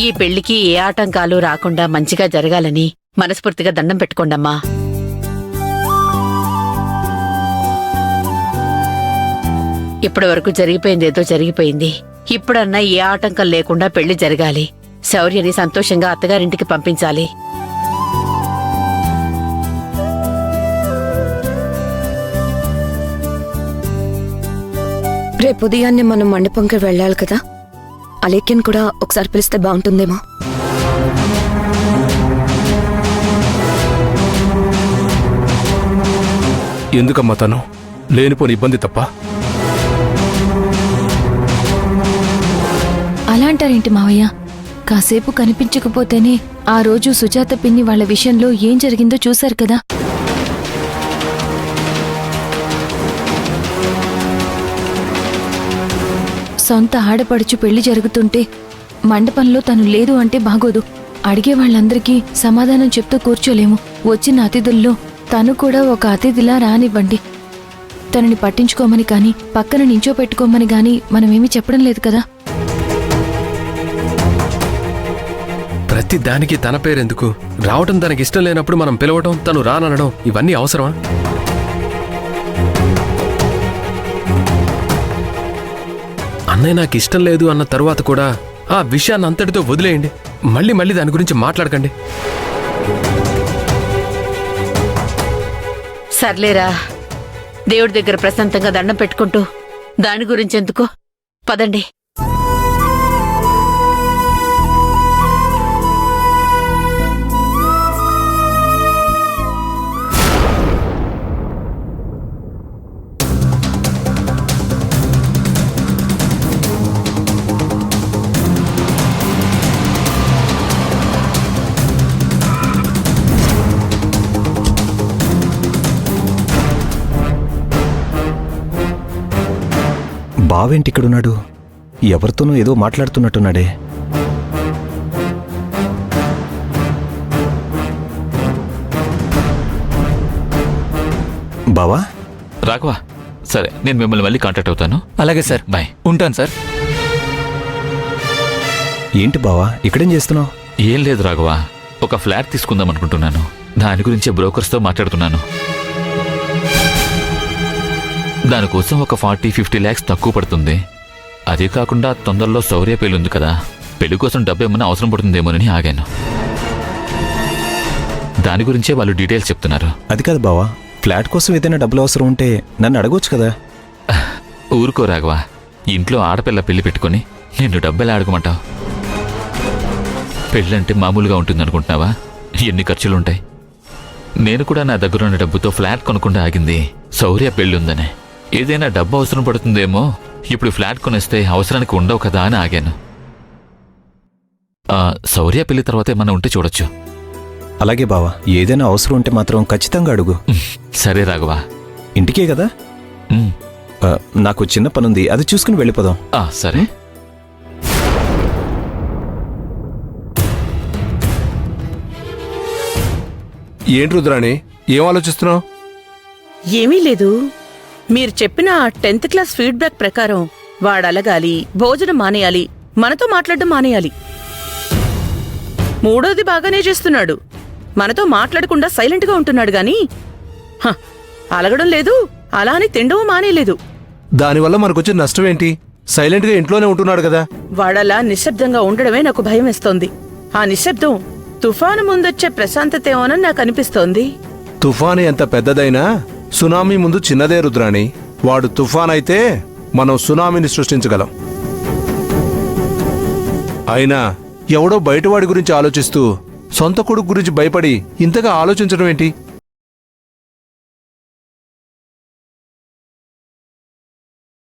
ఈ పెళ్లికి ఏ ఆటంకాలు రాకుండా మంచిగా జరగాలని మనస్ఫూర్తిగా దండం పెట్టుకోండమ్మా. ఇప్పటి వరకు జరిగిపోయిందేదో జరిగిపోయింది. ఇప్పుడన్నా ఏ ఆటంకం లేకుండా పెళ్లి జరగాలి. శౌర్యని సంతోషంగా అత్తగారింటికి పంపించాలి. రేపు ఉదయాన్నే మనం మండపంకి వెళ్ళాలి కదా, అలేఖ్యను కూడా ఒకసారి పిలిస్తే బాగుంటుందేమో. ఎందుకమ్మా తను లేనిపోని ఇబ్బంది తప్ప? అలా అంటారేంటి మావయ్య? కాసేపు కనిపించకపోతేనే ఆ రోజు సుజాత పిన్ని వాళ్ళ విషయంలో ఏం జరిగిందో చూశారు కదా. సొంత ఆడపడుచు పెళ్లి జరుగుతుంటే మండపంలో తను లేదు అంటే బాగోదు. అడిగే వాళ్ళందరికీ సమాధానం చెప్తూ కూర్చోలేము. వచ్చిన అతిథుల్లో తను కూడా ఒక అతిథిలా రానివ్వండి. తనని పట్టించుకోమని కానీ పక్కన నించోపెట్టుకోమని గాని మనమేమీ చెప్పడం లేదు కదా. ప్రతి దానికి తన పేరెందుకు? రావటం తనకి ఇష్టం లేనప్పుడు మనం పిలవటం, తను రాననడం ఇవన్నీ అవసరమా? అన్నయ్య నాకు ఇష్టం లేదు అన్న తరువాత కూడా ఆ విషయాన్ని అంతటితో వదిలేయండి. మళ్ళీ దాని గురించి మాట్లాడకండి. సర్లేరా, దేవుడి దగ్గర ప్రశాంతంగా దండం పెట్టుకుంటూ దాని గురించి ఎందుకో పదండి. బావేంటిక్కడున్నాడు? ఎవరితోనూ ఏదో మాట్లాడుతున్నట్టున్నాడే. బావా? రాఘవా, సరే నేను మిమ్మల్ని మళ్ళీ కాంటాక్ట్ అవుతాను. అలాగే సార్, బాయ్. ఉంటాను సార్. ఏంటి బావా ఇక్కడేం చేస్తున్నావు? ఏం లేదు రాఘవా, ఒక ఫ్లాట్ తీసుకుందాం అనుకుంటున్నాను. దాని గురించే బ్రోకర్స్తో మాట్లాడుతున్నాను. దానికోసం ఒక 40-50 lakhs తక్కువ పడుతుంది. అదే కాకుండా తొందరలో శౌర్య పెళ్లి ఉంది కదా, పెళ్లి కోసం డబ్బు ఏమన్నా అవసరం పడుతుందేమోనని ఆగాను. దాని గురించే వాళ్ళు డీటెయిల్స్ చెప్తున్నారు. అది కాదు బావా, ఫ్లాట్ కోసం ఏదైనా డబ్బులు అవసరం ఉంటే నన్ను అడగొచ్చు కదా. ఊరుకో రాఘవా, ఇంట్లో ఆడపిల్ల పెళ్లి పెట్టుకుని నిన్ను డబ్బెలా అడగమంటావు? పెళ్ళంటే మామూలుగా ఉంటుందనుకుంటున్నావా? ఎన్ని ఖర్చులుంటాయి. నేను కూడా నా దగ్గరున్న డబ్బుతో ఫ్లాట్ కొనకుండా ఆగింది శౌర్య పెళ్లి ఉందనే. ఏదైనా డబ్బు అవసరం పడుతుందేమో, ఇప్పుడు ఫ్లాట్ కొనేస్తే అవసరానికి ఉండవు కదా అని ఆగాను. శౌర్య పెళ్లి తర్వాత ఏమన్నా ఉంటే చూడొచ్చు. అలాగే బావా, ఏదైనా అవసరం ఉంటే మాత్రం ఖచ్చితంగా అడుగు. సరే రాఘవా. ఇంటికే కదా? నాకు చిన్న పనుంది, అది చూసుకుని వెళ్ళిపోదాం. సరే. ఏంటి రుద్రాణి, ఏం ఆలోచిస్తున్నావు? ఏమీ లేదు. మీరు చెప్పిన 10th క్లాస్ ఫీడ్బ్యాక్ ప్రకారం వాడలగాలి, భోజనం మానేయాలి, మనతో మాట్లాడడం మానేయాలి. మూడోది బాగానే చేస్తున్నాడు. మనతో మాట్లాడకుండా సైలెంట్గా ఉంటున్నాడు గాని అలగడం లేదు, అలా అని తిండవు మానేలేదు. దానివల్ల మనకొచ్చే నష్టం ఏంటి? సైలెంట్గా ఇంట్లోనే ఉంటున్నాడు కదా. వాడలా నిశ్శబ్దంగా ఉండడమే నాకు భయం వేస్తోంది. ఆ నిశ్శబ్దం తుఫాను ముందొచ్చే ప్రశాంతతేమోనని నాకు అనిపిస్తోంది. తుఫాను ఎంత పెద్దదైనా సునామీ ముందు చిన్నదే రుద్రాణి. వాడు తుఫాన్ అయితే మనం సునామీని సృష్టించగలం. అయినా ఎవడో బయటవాడి గురించి ఆలోచిస్తూ సొంత కొడుకు గురించి భయపడి ఇంతగా ఆలోచించడం ఏంటి?